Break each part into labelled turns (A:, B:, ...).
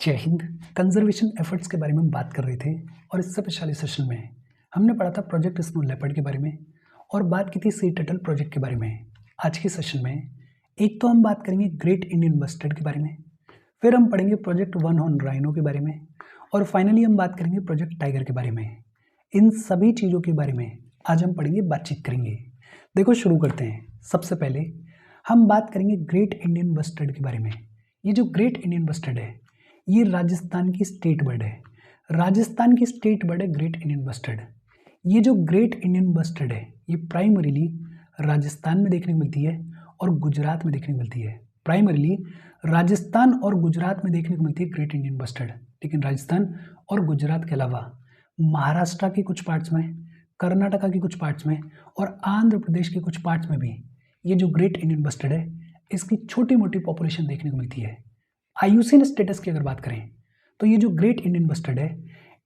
A: जय Hind. Conservation efforts के बारे में हम बात कर रहे थे और इससे पिछले सेशन में हमने पढ़ा था प्रोजेक्ट स्नो लेपर्ड के बारे में और बात की थी सी टर्टल प्रोजेक्ट के बारे में। आज के सेशन में एक तो हम बात करेंगे ग्रेट इंडियन बस्टर्ड के बारे में, फिर हम पढ़ेंगे प्रोजेक्ट वन हॉर्न राइनो के बारे में और फाइनली हम बात करेंगे प्रोजेक्ट टाइगर के बारे में। इन सभी चीज़ों के बारे में आज हम पढ़ेंगे, बातचीत करेंगे। देखो शुरू करते हैं। सबसे पहले हम बात करेंगे ग्रेट इंडियन बस्टर्ड के बारे में। ये जो ग्रेट इंडियन बस्टर्ड है ये राजस्थान की स्टेट बर्ड है। राजस्थान की स्टेट बर्ड है ग्रेट इंडियन बस्टर्ड। ये जो ग्रेट इंडियन बस्टर्ड है ये प्राइमरीली राजस्थान में देखने को मिलती है और गुजरात में देखने को मिलती है। प्राइमरीली राजस्थान और गुजरात में देखने को मिलती है ग्रेट इंडियन बस्टर्ड, लेकिन राजस्थान और गुजरात के अलावा महाराष्ट्र के कुछ पार्ट्स में, कर्नाटका के कुछ पार्ट्स में और आंध्र प्रदेश के कुछ पार्ट्स में भी ये जो ग्रेट इंडियन बस्टर्ड है इसकी छोटी मोटी पॉपुलेशन देखने को मिलती है। IUCN स्टेटस की अगर बात करें तो ये जो ग्रेट इंडियन बस्टर्ड है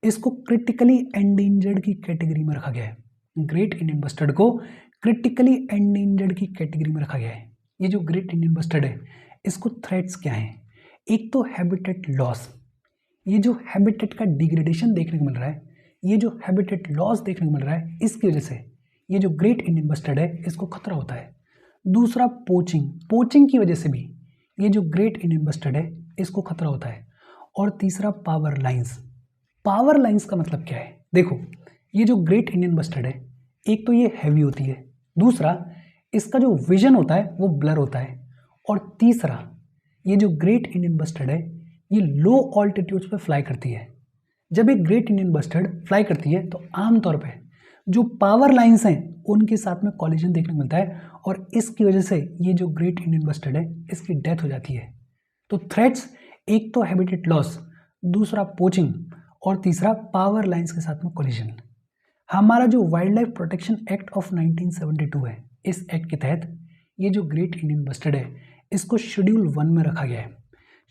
A: इसको क्रिटिकली एंडेंजर्ड की कैटेगरी में रखा गया है। ग्रेट इंडियन बस्टर्ड को क्रिटिकली एंडेंजर्ड की कैटेगरी में रखा गया है। ये जो ग्रेट इंडियन बस्टर्ड है इसको थ्रेट्स क्या हैं? एक तो हैबिटेट लॉस, ये जो हैबिटेट का डिग्रेडेशन देखने को मिल रहा है, ये जो हैबिटेट लॉस देखने को मिल रहा है, इसकी वजह से ये जो ग्रेट इंडियन बस्टर्ड है इसको खतरा होता है। दूसरा पोचिंग की वजह से भी ये जो ग्रेट इंडियन बस्टर्ड है इसको खतरा होता है। और तीसरा पावर लाइंस का मतलब क्या है? देखो ये जो ग्रेट इंडियन बस्टर्ड है एक तो ये हैवी होती है, दूसरा इसका जो विजन होता है वो ब्लर होता है, और तीसरा ये जो ग्रेट इंडियन बस्टर्ड है ये लो ऑल्टीट्यूड्स पे फ्लाई करती है। जब एक ग्रेट इंडियन बस्टर्ड फ्लाई करती है तो आमतौर पे जो पावर लाइंस हैं उनके साथ में कॉलिजन देखने को मिलता है और इसकी वजह से ये जो ग्रेट इंडियन बस्टर्ड है इसकी डेथ हो जाती है। तो थ्रेट्स एक तो हैबिटेट लॉस, दूसरा पोचिंग और तीसरा पावर लाइंस के साथ में कॉलिजन। हमारा जो wild life protection act of 1972 है, इस एक्ट के तहत ये जो ग्रेट इंडियन बस्टर्ड है इसको शेड्यूल 1 में रखा गया है।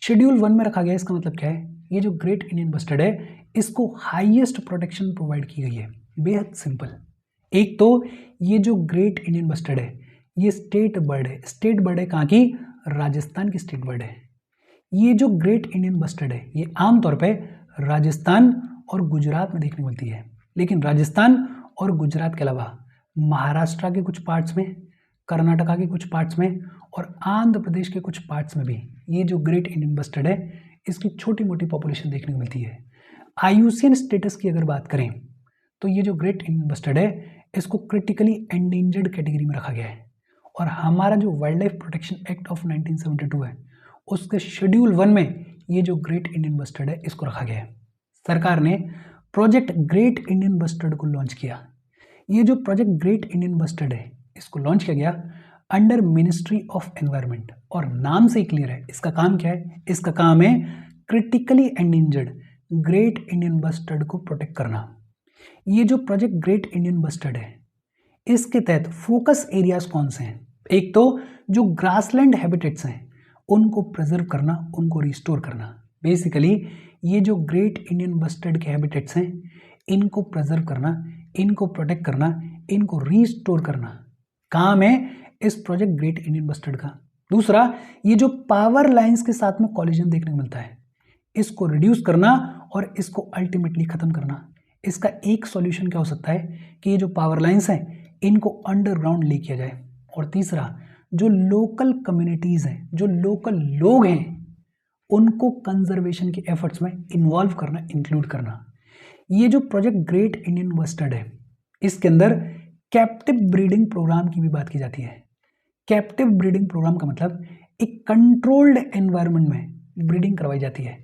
A: शेड्यूल 1 में रखा गया है इसका मतलब क्या है? ये जो ग्रेट इंडियन बस्टर्ड है इसको हाईएस्ट प्रोटेक्शन प्रोवाइड की गई है। बेहद सिंपल। एक तो ये जो ग्रेट इंडियन बस्टर्ड है ये स्टेट बर्ड है कहाँ की? राजस्थान की स्टेट बर्ड है। ये जो ग्रेट इंडियन बस्टर्ड है ये आमतौर पे राजस्थान और गुजरात में देखने को मिलती है, लेकिन राजस्थान और गुजरात के अलावा महाराष्ट्र के कुछ पार्ट्स में, कर्नाटका के कुछ पार्ट्स में और आंध्र प्रदेश के कुछ पार्ट्स में भी ये जो ग्रेट इंडियन बस्टर्ड है इसकी छोटी मोटी पॉपुलेशन देखने को मिलती है। IUCN स्टेटस की अगर बात करें तो ये जो ग्रेट इंडियन बस्टर्ड है इसको क्रिटिकली एंडेंजर्ड कैटेगरी में रखा गया है और हमारा जो wild life protection act of 1972 है उसके शेड्यूल 1 में ये जो ग्रेट इंडियन बस्टर्ड है इसको रखा गया है। सरकार ने प्रोजेक्ट ग्रेट इंडियन बस्टर्ड को लॉन्च किया। ये जो प्रोजेक्ट ग्रेट इंडियन बस्टर्ड है इसको लॉन्च किया गया अंडर मिनिस्ट्री ऑफ एनवायरनमेंट और नाम से ही क्लियर है इसका काम क्या है? इसका काम है critically endangered great Indian bustard को प्रोटेक्ट करना। ये जो प्रोजेक्ट ग्रेट इंडियन बस्टर्ड है इसके तहत फोकस एरियाज कौन से हैं? एक तो जो ग्रासलैंड हैबिटेट्स हैं उनको प्रिजर्व करना, उनको रिस्टोर करना। बेसिकली ये जो ग्रेट इंडियन बस्टर्ड के हैबिटेट्स हैं इनको प्रिजर्व करना, इनको प्रोटेक्ट करना, इनको रिस्टोर करना काम है इस प्रोजेक्ट ग्रेट इंडियन बस्टर्ड का। दूसरा ये जो पावर लाइंस के साथ में कॉलिजन देखने को मिलता है इसको रिड्यूस करना और इसको अल्टीमेटली खत्म करना। इसका एक सॉल्यूशन क्या हो सकता है कि ये जो पावर लाइंस हैं इनको अंडरग्राउंड ले किया जाए। और तीसरा जो लोकल कम्युनिटीज़ हैं, जो लोकल लोग हैं उनको कंजर्वेशन के एफर्ट्स में इन्वॉल्व करना, इंक्लूड करना। ये जो प्रोजेक्ट ग्रेट इंडियन बस्टर्ड है इसके अंदर कैप्टिव ब्रीडिंग प्रोग्राम की भी बात की जाती है। कैप्टिव ब्रीडिंग प्रोग्राम का मतलब एक कंट्रोल्ड एनवायरनमेंट में ब्रीडिंग करवाई जाती है।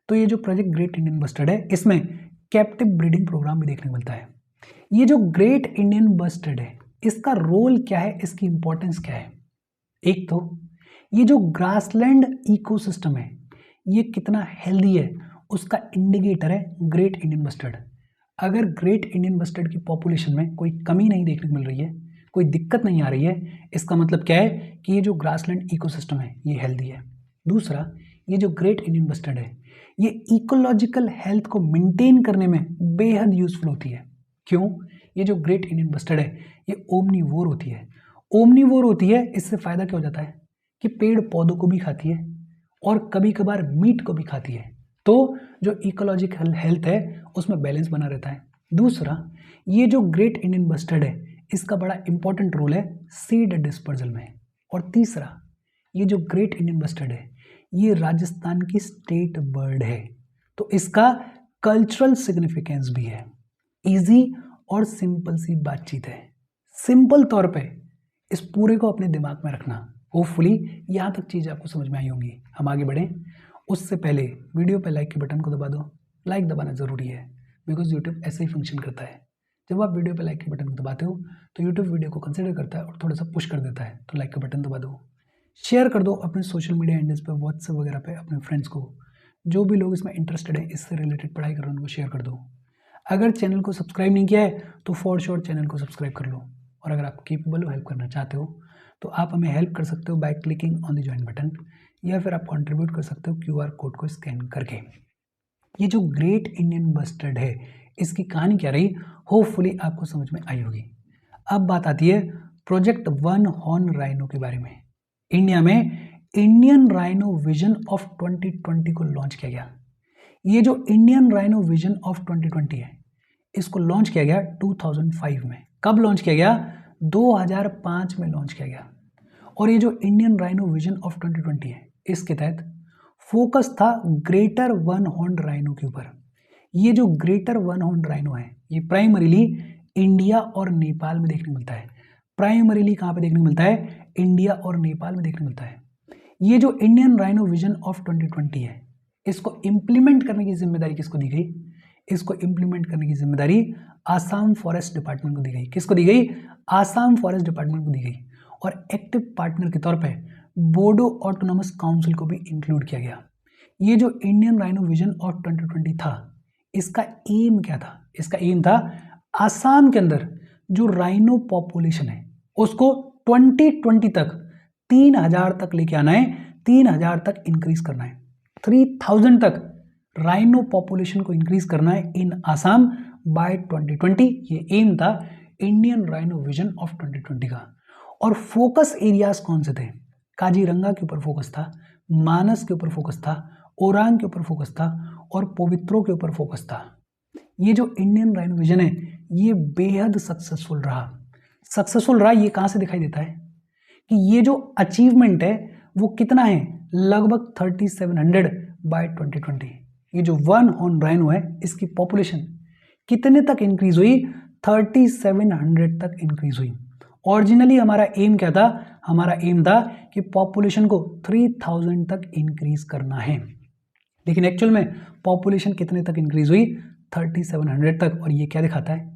A: तो ये जो प्रोजेक्ट ग्रेट इंडियन बस्टर्ड है इसमें कैप्टिव ब्रीडिंग प्रोग्राम भी देखने को मिलता है। ये जो ग्रेट इंडियन बस्टर्ड है इसका रोल क्या है, इसकी इंपॉर्टेंस क्या है? एक तो ये जो ग्रासलैंड इकोसिस्टम है ये कितना हेल्दी है उसका इंडिकेटर है ग्रेट इंडियन बस्टर्ड। अगर ग्रेट इंडियन बस्टर्ड की पॉपुलेशन में कोई कमी नहीं देखने को मिल रही है, कोई दिक्कत नहीं आ रही है, इसका मतलब क्या है कि ये जो ग्रासलैंड इकोसिस्टम है ये हेल्दी है। दूसरा ये जो ग्रेट इंडियन बस्टर्ड है ये इकोलॉजिकल हेल्थ को मेंटेन करने में बेहद यूजफुल होती है। क्यों? ये जो ग्रेट इंडियन बस्टर्ड है ये ओमनीवोर होती है। ओमनीवोर होती है इससे फ़ायदा क्या हो जाता है कि पेड़ पौधों को भी खाती है और कभी कभार मीट को भी खाती है। तो जो इकोलॉजिकल हेल्थ है उसमें बैलेंस बना रहता है। दूसरा, ये जो ग्रेट इंडियन बस्टर्ड है इसका बड़ा इंपॉर्टेंट रोल है सीड डिस्पर्जल में। और तीसरा, ये जो ग्रेट इंडियन बस्टर्ड है ये राजस्थान की स्टेट बर्ड है, तो इसका कल्चरल सिग्निफिकेंस भी है। इजी और सिंपल सी बातचीत है। सिंपल तौर पे इस पूरे को अपने दिमाग में रखना। होपफुली यहाँ तक चीज़ आपको समझ में आई होंगी। हम आगे बढ़ें उससे पहले वीडियो पे लाइक के बटन को दबा दो। लाइक दबाना ज़रूरी है बिकॉज यूट्यूब ऐसे ही फंक्शन करता है। जब आप वीडियो पे लाइक के बटन को दबाते हो तो यूट्यूब वीडियो को कंसिडर करता है और थोड़ा सा पुश कर देता है, तो लाइक का बटन दबा दो। शेयर कर दो अपने सोशल मीडिया हैंडल्स पे, व्हाट्सएप वगैरह पे अपने फ्रेंड्स को। जो भी लोग इसमें इंटरेस्टेड है, इससे रिलेटेड पढ़ाई कर रहे हैं, उनको शेयर कर दो। अगर चैनल को सब्सक्राइब नहीं किया है तो फॉर श्योर चैनल को सब्सक्राइब कर लो। और अगर आप केपेबल हो, हेल्प करना चाहते हो, तो आप हमें हेल्प कर सकते हो by clicking on the join button, या फिर आप कंट्रीब्यूट कर सकते हो QR कोड को स्कैन करके। ये जो ग्रेट इंडियन बस्टर्ड है इसकी कहानी क्या रही, होपफुली आपको समझ में आई होगी। अब बात आती है प्रोजेक्ट वन हॉर्न राइनो के बारे में। इंडिया में इंडियन राइनो विजन ऑफ 2020 को लॉन्च किया गया। ये जो इंडियन राइनो विजन ऑफ 2020 है इसको लॉन्च किया गया 2005 में। कब लॉन्च किया गया? 2005 में लॉन्च किया गया। और ये जो इंडियन राइनो विजन ऑफ 2020 है इसके तहत फोकस था ग्रेटर वन हॉर्न राइनो के ऊपर। ये जो ग्रेटर वन हॉर्न राइनो है ये प्राइमरीली इंडिया और नेपाल में देखने मिलता है। प्राइमरीली कहाँ पे देखने मिलता है? इंडिया और नेपाल में देखने मिलता है। ये जो इंडियन राइनो विजन ऑफ 2020 है इसको इम्प्लीमेंट करने की जिम्मेदारी किसको दी गई? इसको इम्प्लीमेंट करने की जिम्मेदारी आसाम फॉरेस्ट डिपार्टमेंट को दी गई। किसको दी गई? आसाम फॉरेस्ट डिपार्टमेंट को दी गई। और एक्टिव पार्टनर के तौर पे बोडो ऑटोनॉमस काउंसिल को भी इंक्लूड किया गया। ये जो इंडियन राइनो विजन ऑफ 2020 था इसका एम क्या था? इसका एम था आसाम के अंदर जो राइनो पॉपुलेशन है उसको 2020 तक 3000 तक लेके आना है, 3000 तक इंक्रीज करना है, 3000 तक राइनो पॉपुलेशन को इंक्रीज करना है इन आसाम बाय 2020। ये एम था इंडियन राइनो विजन ऑफ 2020 का। और फोकस एरियाज कौन से थे? काजीरंगा के ऊपर फोकस था, मानस के ऊपर फोकस था, ओरांग के ऊपर फोकस था और पवित्रो के ऊपर फोकस था। ये जो इंडियन राइनो विजन है ये बेहद सक्सेसफुल रहा। ये कहाँ से दिखाई देता है कि ये जो अचीवमेंट है वो कितना है? लगभग 3700 बाय 2020। ये जो वन हॉर्न राइनो है इसकी पॉपुलेशन कितने तक इंक्रीज हुई? 3700 तक इंक्रीज हुई। ओरिजिनली हमारा एम क्या था? हमारा एम था कि पॉपुलेशन को 3000 तक इंक्रीज करना है, लेकिन एक्चुअल में पॉपुलेशन कितने तक इंक्रीज हुई? 3700 तक। और ये क्या दिखाता है?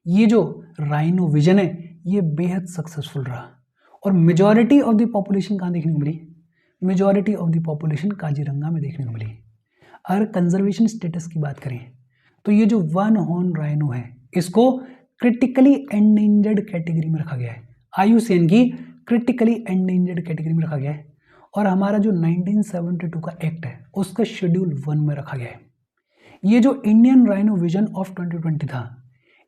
A: ये जो राइनो विजन है ये बेहद सक्सेसफुल रहा। और मेजॉरिटी ऑफ द पॉपुलेशन कहाँ देखने को मिली? Majority of the population Kaziranga में देखने को मिली। अगर कंजर्वेशन स्टेटस की बात करें तो ये जो वन हॉर्न राइनो है इसको क्रिटिकली एंडेंजर्ड कैटेगरी में रखा गया है। IUCN की क्रिटिकली एंडेंजर्ड कैटेगरी में रखा गया है। और हमारा जो 1972 का एक्ट है उसका शेड्यूल 1 में रखा गया है। ये जो इंडियन राइनो विजन ऑफ 2020 था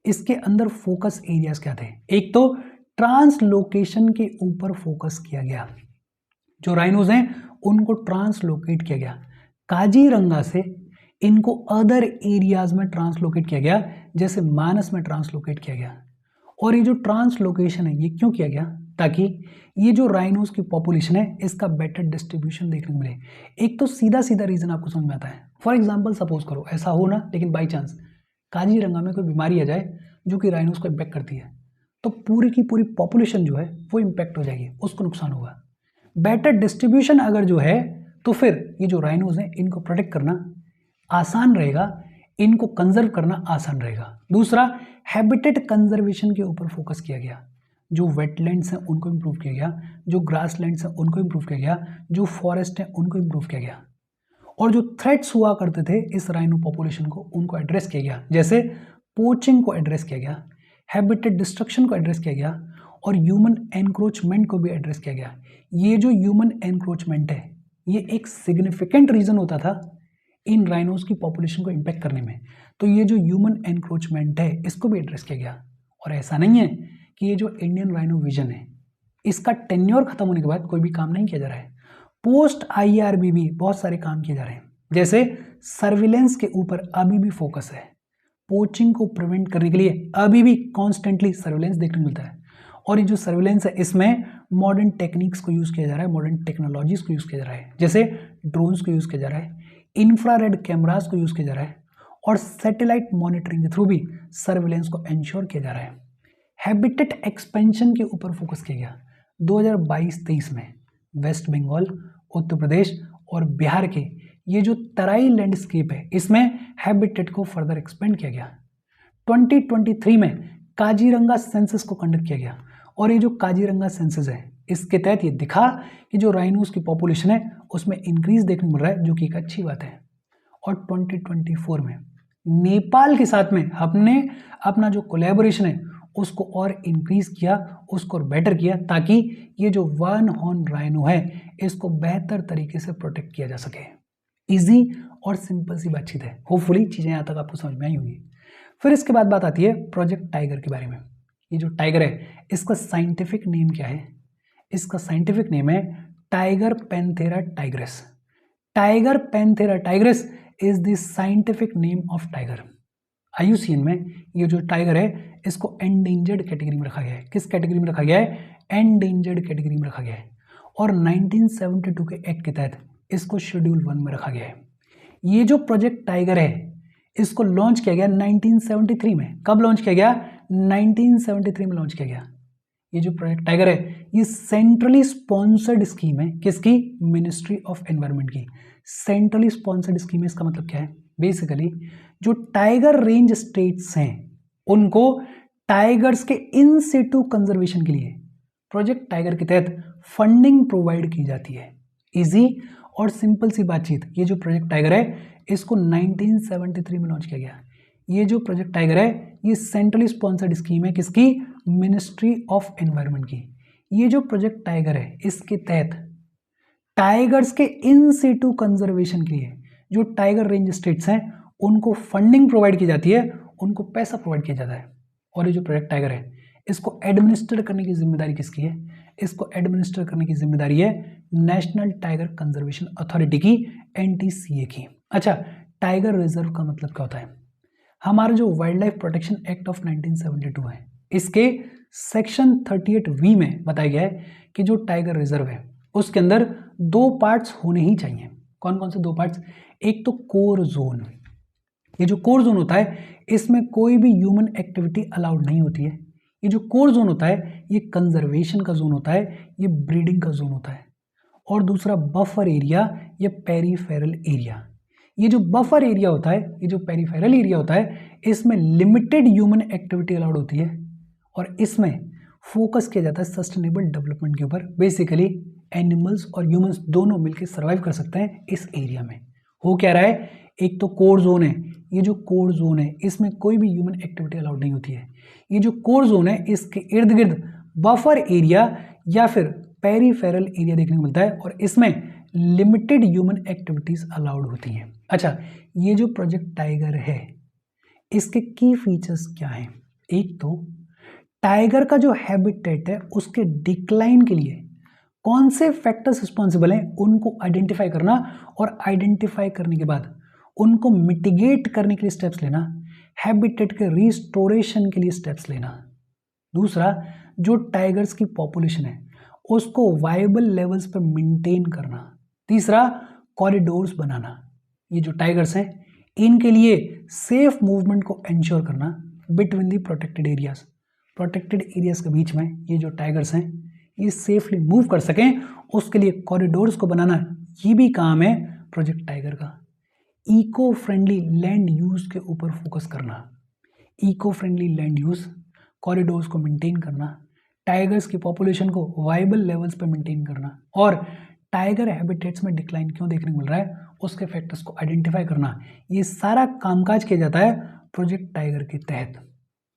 A: इसके अंदर फोकस एरियाज क्या थे? एक तो ट्रांसलोकेशन के ऊपर फोकस किया गया। जो राइनोज हैं उनको ट्रांसलोकेट किया गया। काजीरंगा से इनको अदर एरियाज में ट्रांसलोकेट किया गया, जैसे मानस में ट्रांसलोकेट किया गया। और ये जो ट्रांसलोकेशन है ये क्यों किया गया? ताकि ये जो राइनोज की पॉपुलेशन है इसका बेटर डिस्ट्रीब्यूशन देखने को मिले। एक तो सीधा सीधा रीजन आपको समझ में आता है। फॉर एग्जाम्पल सपोज करो ऐसा हो ना, लेकिन बाई चांस काजीरंगा में कोई बीमारी आ जाए जो कि राइनोज को इम्पैक्ट करती है, तो पूरी की पूरी पॉपुलेशन जो है वो इम्पैक्ट हो जाएगी, उसको नुकसान होगा। बेटर डिस्ट्रीब्यूशन अगर जो है तो फिर ये जो राइनोज हैं इनको प्रोटेक्ट करना आसान रहेगा, इनको कंजर्व करना आसान रहेगा। दूसरा, हैबिटेट कंजर्वेशन के ऊपर फोकस किया गया। जो वेटलैंड्स हैं उनको इम्प्रूव किया गया, जो ग्रासलैंड्स हैं उनको इम्प्रूव किया गया, जो फॉरेस्ट हैं उनको इम्प्रूव किया गया। और जो थ्रेट्स हुआ करते थे इस राइनो पॉपुलेशन को उनको एड्रेस किया गया, जैसे पोचिंग को एड्रेस किया गया, हैबिटेट डिस्ट्रक्शन को एड्रेस किया गया और ह्यूमन एनक्रोचमेंट को भी एड्रेस किया गया। ये जो ह्यूमन एनक्रोचमेंट है ये एक सिग्निफिकेंट रीजन होता था इन राइनोज की पॉपुलेशन को इम्पैक्ट करने में। तो ये जो ह्यूमन एनक्रोचमेंट है इसको भी एड्रेस किया गया। और ऐसा नहीं है कि ये जो इंडियन राइनो विजन है इसका टेन्योर खत्म होने के बाद कोई भी काम नहीं किया जा रहा है। पोस्ट IRB भी बहुत सारे काम किए जा रहे हैं, जैसे सर्विलेंस के ऊपर अभी भी फोकस है। पोचिंग को प्रिवेंट करने के लिए अभी भी कॉन्स्टेंटली सर्विलेंस देखने को मिलता है। और ये जो सर्विलेंस है इसमें मॉडर्न टेक्निक्स को यूज़ किया जा रहा है, मॉडर्न टेक्नोलॉजीज को यूज़ किया जा रहा है, जैसे ड्रोन्स को यूज़ किया जा रहा है, इंफ्रारेड कैमरास को यूज़ किया जा रहा है और सैटेलाइट मॉनिटरिंग के थ्रू भी सर्विलेंस को इंश्योर किया जा रहा है। हैबिटेट एक्सपेंशन के ऊपर फोकस किया गया 2022-23 में। वेस्ट बंगाल, उत्तर प्रदेश और बिहार के ये जो तराई लैंडस्केप है इसमें हैबिटेट को फर्दर एक्सपेंड किया गया। 2023 में काजीरंगा सेंसस को कंडक्ट किया गया और ये जो काजीरंगा सेंसस है इसके तहत ये दिखा कि जो राइनोस की पॉपुलेशन है उसमें इंक्रीज देखने को मिल रहा है, जो कि एक अच्छी बात है। और 2024 में नेपाल के साथ में हमने अपना जो कोलैबोरेशन है उसको और इंक्रीज किया, उसको और बेटर किया, ताकि ये जो वन हॉर्न राइनो है इसको बेहतर तरीके से प्रोटेक्ट किया जा सके। इजी और सिंपल सी बातचीत है। होपफुली चीज़ें यहाँ तक आपको समझ में आई होंगी। फिर इसके बाद बात आती है प्रोजेक्ट टाइगर के बारे में। ये जो टाइगर है इसका साइंटिफिक नेम क्या है? इसका साइंटिफिक नेम है tiger Panthera tigress. Tiger Panthera tigress is the scientific name of tiger. IUCN में ये जो टाइगर है इसको एंडेंजर्ड कैटेगरी में रखा गया है। किस कैटेगरी में रखा गया है? एंडेंजर्ड कैटेगरी में रखा गया है। और 1972 के एक्ट के तहत इसको शेड्यूल 1 में रखा गया है। ये जो प्रोजेक्ट टाइगर है इसको लॉन्च किया गया 1973 में। कब लॉन्च किया गया? 1973 में लॉन्च किया गया। ये जो प्रोजेक्ट टाइगर है ये सेंट्रली स्पॉन्सर्ड स्कीम है। किसकी? मिनिस्ट्री ऑफ एनवायरनमेंट की सेंट्रली स्पॉन्सर्ड स्कीम है। इसका मतलब क्या है? बेसिकली जो टाइगर रेंज स्टेट्स हैं उनको टाइगर्स के इन सिटू कंजर्वेशन के लिए प्रोजेक्ट टाइगर के तहत फंडिंग प्रोवाइड की जाती है। इजी और सिंपल सी बातचीत। ये जो प्रोजेक्ट टाइगर है इसको 1973 में लॉन्च किया गया। ये जो प्रोजेक्ट टाइगर है ये सेंट्रली स्पॉन्सर्ड स्कीम है। किसकी? मिनिस्ट्री ऑफ एनवायरनमेंट की। ये जो प्रोजेक्ट टाइगर है इसके तहत टाइगर्स के इन सिटू कंजर्वेशन के लिए जो टाइगर रेंज स्टेट्स हैं उनको फंडिंग प्रोवाइड की जाती है, उनको पैसा प्रोवाइड किया जाता है। और ये जो प्रोजेक्ट टाइगर है इसको एडमिनिस्टर करने की जिम्मेदारी किसकी है? इसको एडमिनिस्टर करने की जिम्मेदारी है नेशनल टाइगर कंजर्वेशन अथॉरिटी की, NTCA की। अच्छा, टाइगर रिजर्व का मतलब क्या होता है? हमारा जो wild life protection act of 1972 है इसके सेक्शन 38V में बताया गया है कि जो टाइगर रिजर्व है उसके अंदर 2 पार्ट्स होने ही चाहिए। कौन कौन से 2 पार्ट्स? एक तो कोर जोन। ये जो कोर जोन होता है इसमें कोई भी ह्यूमन एक्टिविटी अलाउड नहीं होती है। ये जो कोर जोन होता है ये कंजर्वेशन का जोन होता है, ये ब्रीडिंग का जोन होता है। और दूसरा बफर एरिया या पेरीफेरल एरिया। ये जो बफर एरिया होता है, ये जो पेरीफेरल एरिया होता है इसमें लिमिटेड ह्यूमन एक्टिविटी अलाउड होती है और इसमें फोकस किया जाता है सस्टेनेबल डेवलपमेंट के ऊपर। बेसिकली एनिमल्स और ह्यूमंस दोनों मिलकर सर्वाइव कर सकते हैं इस एरिया में। हो क्या रहा है? एक तो कोर जोन है, ये जो कोर जोन है इसमें कोई भी ह्यूमन एक्टिविटी अलाउड नहीं होती है। ये जो कोर जोन है इसके इर्द गिर्द बफर एरिया या फिर पेरीफेरल एरिया देखने को मिलता है और इसमें लिमिटेड ह्यूमन एक्टिविटीज अलाउड होती हैं। अच्छा, ये जो प्रोजेक्ट टाइगर है इसके की फीचर्स क्या हैं? एक तो टाइगर का जो हैबिटेट है उसके डिक्लाइन के लिए कौन से फैक्टर्स रिस्पॉन्सिबल हैं उनको आइडेंटिफाई करना और आइडेंटिफाई करने के बाद उनको मिटिगेट करने के लिए स्टेप्स लेना, हैबिटेट के रिस्टोरेशन के लिए स्टेप्स लेना। दूसरा, जो टाइगर्स की पॉपुलेशन है उसको वायबल लेवल्स पर मेंटेन करना। तीसरा, कॉरिडोर्स बनाना। ये जो टाइगर्स हैं इनके लिए सेफ मूवमेंट को इंश्योर करना between the protected areas. Protected areas के बीच में ये जो टाइगर्स हैं ये सेफली मूव कर सकें उसके लिए कॉरिडोर्स को बनाना, ये भी काम है प्रोजेक्ट टाइगर का। इको फ्रेंडली लैंड यूज के ऊपर फोकस करना, eco friendly land use, corridors को मेंटेन करना, टाइगर्स की पॉपुलेशन को वाइबल लेवल्स पर मेंटेन करना और टाइगर हैबिटेट्स में डिक्लाइन क्यों देखने को मिल रहा है उसके फैक्टर्स को आइडेंटिफाई करना। ये सारा कामकाज किया जाता है प्रोजेक्ट टाइगर के तहत।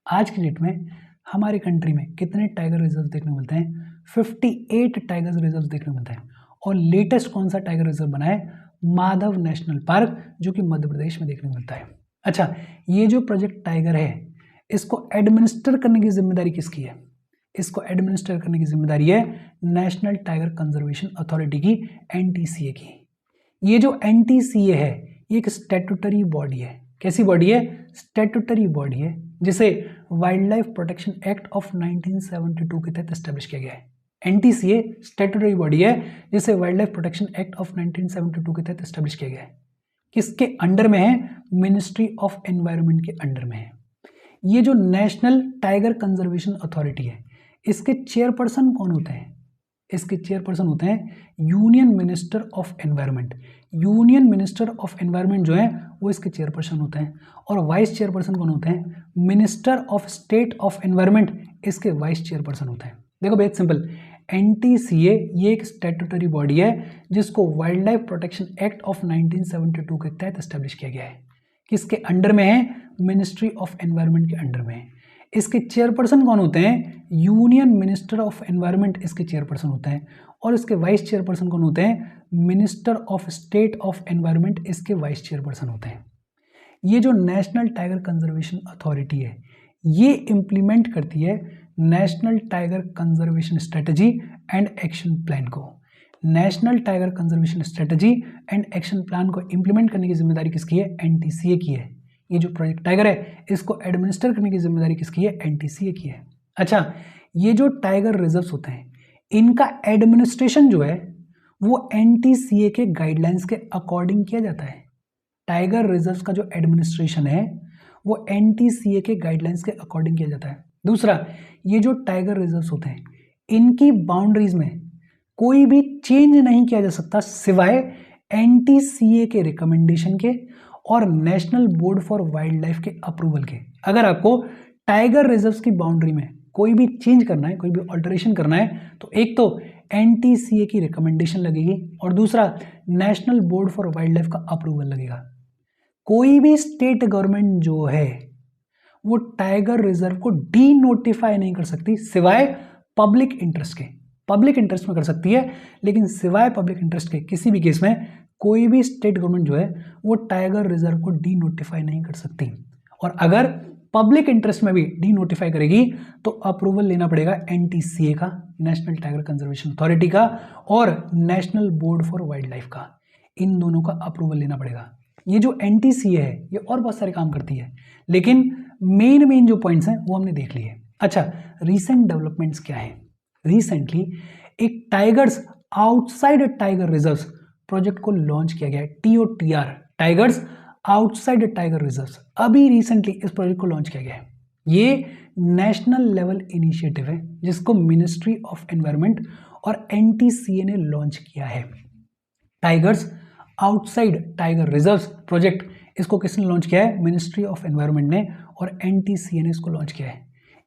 A: आज की डेट में हमारे कंट्री में कितने टाइगर रिजर्व देखने को मिलते हैं? 58 टाइगर रिजर्व देखने को मिलते हैं। और लेटेस्ट कौन सा टाइगर रिजर्व बना है? माधव नेशनल पार्क, जो कि मध्य प्रदेश में देखने को मिलता है। अच्छा, ये जो प्रोजेक्ट टाइगर है इसको एडमिनिस्टर करने की जिम्मेदारी किसकी है? इसको एडमिनिस्टर करने की जिम्मेदारी है नेशनल टाइगर कंजर्वेशन अथॉरिटी की, NTCA की। ये जो NTCA है ये एक स्टैट्यूटरी बॉडी है। कैसी बॉडी है? स्टैट्यूटरी बॉडी है, जिसे wild life protection act of 1972 के तहत एस्टेब्लिश किया गया है। एनटीसीए स्टैट्यूटरी बॉडी है जिसे wild life protection act of 1972 के तहत एस्टेब्लिश किया गया है। किसके अंडर में है? मिनिस्ट्री ऑफ एनवायरनमेंट के अंडर में है। ये जो नेशनल टाइगर कंजर्वेशन अथॉरिटी है, इसके चेयरपर्सन कौन होते हैं? इसके चेयरपर्सन होते हैं union minister of environment. Union minister of environment जो है वो इसके चेयरपर्सन होते हैं। और वाइस चेयरपर्सन कौन होते हैं? Minister of state of environment इसके वाइस चेयरपर्सन होते हैं। देखो बहुत सिंपल, एनटीसीए ये एक स्टैट्यूटरी बॉडी है जिसको wild life protection act of 1972 के तहत एस्टेब्लिश किया गया है। किसके अंडर में है? मिनिस्ट्री ऑफ एनवायरनमेंट के अंडर में है। इसके चेयरपर्सन कौन होते हैं? यूनियन मिनिस्टर ऑफ एनवायरनमेंट इसके चेयरपर्सन होते हैं। और इसके वाइस चेयरपर्सन कौन होते हैं? Minister of state of environment इसके वाइस चेयरपर्सन होते हैं। ये जो नेशनल टाइगर कंजर्वेशन अथॉरिटी है, ये इंप्लीमेंट करती है national tiger conservation strategy and action plan को। National tiger conservation strategy and action plan को इंप्लीमेंट करने की जिम्मेदारी किसकी है? एनटीसीए की है। ये जो प्रोजेक्ट टाइगर है इसको एडमिनिस्टर करने की जिम्मेदारी किसकी है? एनटीसीए की है। अच्छा, ये जो टाइगर रिजर्व्स होते हैं इनका एडमिनिस्ट्रेशन जो है वो एनटीसीए के गाइडलाइंस के अकॉर्डिंग किया जाता है। टाइगर रिजर्व्स का जो एडमिनिस्ट्रेशन है वो एनटीसीए के गाइडलाइंस के अकॉर्डिंग किया जाता है। दूसरा, ये जो टाइगर रिजर्व्स होते हैं इनकी बाउंड्रीज में कोई भी चेंज नहीं किया जा सकता सिवाय एनटीसीए के रिकमेंडेशन के और national board for wild life के अप्रूवल के। अगर आपको टाइगर रिजर्व्स की बाउंड्री में कोई भी चेंज करना है, कोई भी ऑल्टरेशन करना है, तो एक तो एनटीसीए की रिकमेंडेशन लगेगी और दूसरा national board for wild life का अप्रूवल लगेगा। कोई भी स्टेट गवर्नमेंट जो है वो टाइगर रिजर्व को डी नोटिफाई नहीं कर सकती सिवाय पब्लिक इंटरेस्ट के। पब्लिक इंटरेस्ट में कर सकती है, लेकिन सिवाय पब्लिक इंटरेस्ट के किसी भी केस में कोई भी स्टेट गवर्नमेंट जो है वो टाइगर रिजर्व को डी नोटिफाई नहीं कर सकती। और अगर पब्लिक इंटरेस्ट में भी डी नोटिफाई करेगी तो अप्रूवल लेना पड़ेगा एनटीसीए का, नेशनल टाइगर कंजर्वेशन अथॉरिटी का, और national board for wild life का। इन दोनों का अप्रूवल लेना पड़ेगा। ये जो एनटीसीए है ये और बहुत सारे काम करती है, लेकिन मेन जो पॉइंट्स हैं वो हमने देख लिए। अच्छा, रीसेंट डेवलपमेंट्स क्या है? रिसेंटली एक tigers outside tiger reserves project को लॉन्च किया गया है। TOTR, tigers outside tiger reserves. अभी रिसेंटली इस प्रोजेक्ट को लॉन्च किया गया है। ये नेशनल लेवल इनिशिएटिव है जिसको मिनिस्ट्री ऑफ एनवायरनमेंट और एनटीसीए ने लॉन्च किया है। Tigers outside tiger reserves project, इसको किसने लॉन्च किया है? मिनिस्ट्री ऑफ एनवायरनमेंट ने और एनटीसीए ने इसको लॉन्च किया है।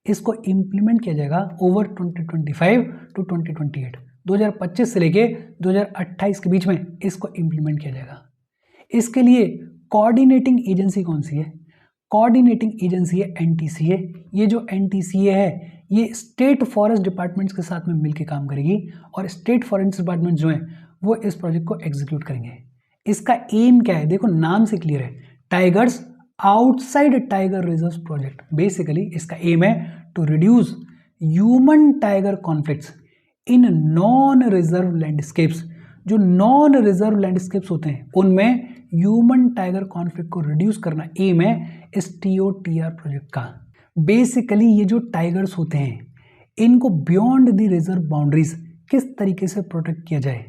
A: इसको इंप्लीमेंट किया जाएगा ओवर 2025 टू 2028, 2025 से लेके 2028 के बीच में इसको इंप्लीमेंट किया जाएगा। इसके लिए कोऑर्डिनेटिंग एजेंसी कौन सी है? कोऑर्डिनेटिंग एजेंसी है एनटीसीए। ये जो एनटीसीए है ये स्टेट फॉरेस्ट डिपार्टमेंट्स के साथ में मिलकर काम करेगी और स्टेट फॉरेस्ट डिपार्टमेंट जो है वो इस प्रोजेक्ट को एग्जीक्यूट करेंगे। इसका एम क्या है? देखो नाम से क्लियर है, tigers outside tiger reserve project. Basically इसका एम है to reduce human tiger conflicts in non reserve landscapes. जो नॉन रिजर्व लैंडस्केप्स होते हैं उनमें ह्यूमन टाइगर कॉन्फ्लिक्ट को रिड्यूस करना एम है इस TOTR प्रोजेक्ट का। बेसिकली ये जो टाइगर्स होते हैं इनको बियॉन्ड द रिजर्व बाउंड्रीज किस तरीके से प्रोटेक्ट किया जाए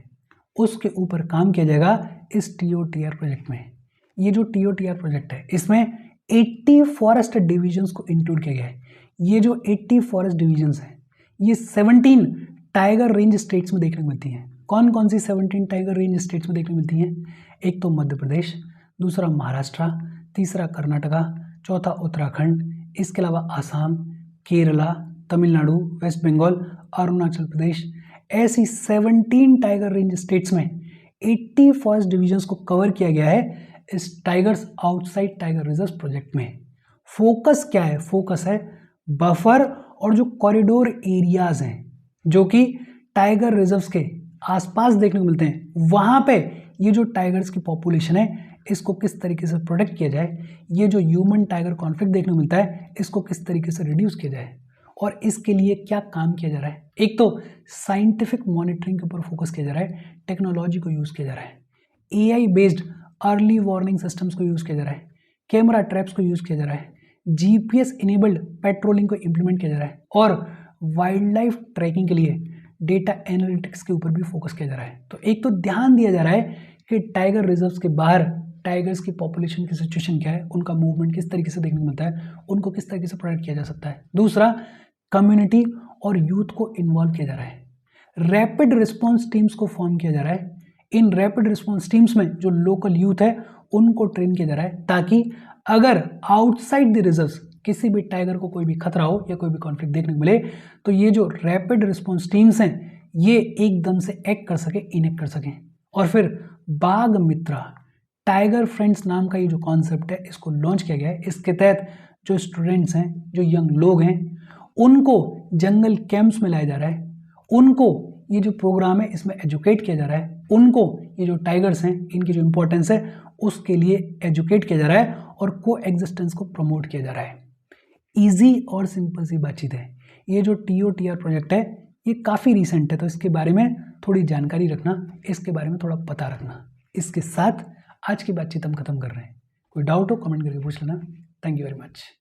A: उसके ऊपर काम किया जाएगा इस TOTR प्रोजेक्ट में। ये जो TOTR प्रोजेक्ट है इसमें 80 फॉरेस्ट डिविजन्स को इंक्लूड किया गया है। ये जो 80 फॉरेस्ट डिविजन्स हैं ये 17 टाइगर रेंज स्टेट्स में देखने को मिलती हैं। कौन कौन सी 17 टाइगर रेंज स्टेट्स में देखने को मिलती हैं? एक तो मध्य प्रदेश, दूसरा महाराष्ट्र, तीसरा कर्नाटका, चौथा उत्तराखंड, इसके अलावा आसाम, केरला, तमिलनाडु, वेस्ट बंगाल, अरुणाचल प्रदेश। ऐसी 17 टाइगर रेंज स्टेट्स में 80 फॉरेस्ट डिविजन्स को कवर किया गया है इस tigers outside tiger reserve project में। फोकस क्या है? फोकस है बफर और जो कॉरिडोर एरियाज हैं जो कि टाइगर रिजर्व्स के आसपास देखने को मिलते हैं, वहां पे ये जो टाइगर्स की पॉपुलेशन है इसको किस तरीके से प्रोटेक्ट किया जाए, ये जो ह्यूमन टाइगर कॉन्फ्लिक्ट देखने को मिलता है इसको किस तरीके से रिड्यूस किया जाए और इसके लिए क्या काम किया जा रहा है। एक तो साइंटिफिक मॉनिटरिंग के ऊपर फोकस किया जा रहा है, टेक्नोलॉजी को यूज़ किया जा रहा है, AI based early warning systems को यूज़ किया जा रहा है, कैमरा ट्रैप्स को यूज़ किया जा रहा है, जीपीएस इनेबल्ड पेट्रोलिंग को इम्प्लीमेंट किया जा रहा है और वाइल्ड लाइफ ट्रैकिंग के लिए डेटा एनालिटिक्स के ऊपर भी फोकस किया जा रहा है। तो एक तो ध्यान दिया जा रहा है कि टाइगर रिजर्व्स के बाहर टाइगर्स की पॉपुलेशन की सिचुएशन क्या है, उनका मूवमेंट किस तरीके से देखने को मिलता है, उनको किस तरीके से प्रोटेक्ट किया जा सकता है। दूसरा, कम्युनिटी और यूथ को इन्वॉल्व किया जा रहा है, रैपिड रिस्पॉन्स टीम्स को फॉर्म किया जा रहा है। इन रैपिड रिस्पॉन्स टीम्स में जो लोकल यूथ है उनको ट्रेन किया जा रहा है ताकि अगर आउटसाइड द रिजर्व्स किसी भी टाइगर को कोई भी खतरा हो या कोई भी कॉन्फ्लिक्ट देखने को मिले तो ये जो रैपिड रिस्पॉन्स टीम्स हैं ये एकदम से एक्ट कर सके, इनेक्ट कर सकें। और फिर बाघ मित्रा टाइगर फ्रेंड्स नाम का ये जो कॉन्सेप्ट है इसको लॉन्च किया गया है। इसके तहत जो स्टूडेंट्स हैं, जो यंग लोग हैं, उनको जंगल कैंप्स में लाया जा रहा है, उनको ये जो प्रोग्राम है इसमें एजुकेट किया जा रहा है, उनको ये जो टाइगर्स हैं इनकी जो इंपॉर्टेंस है उसके लिए एजुकेट किया जा रहा है और को एग्जिस्टेंस को प्रमोट किया जा रहा है। ईजी और सिंपल सी बातचीत है। ये जो TOTR प्रोजेक्ट है ये काफ़ी रिसेंट है, तो इसके बारे में थोड़ी जानकारी रखना, इसके बारे में थोड़ा पता रखना। इसके साथ आज की बातचीत हम खत्म कर रहे हैं। कोई डाउट हो कमेंट करके पूछ लेना। Thank you very much.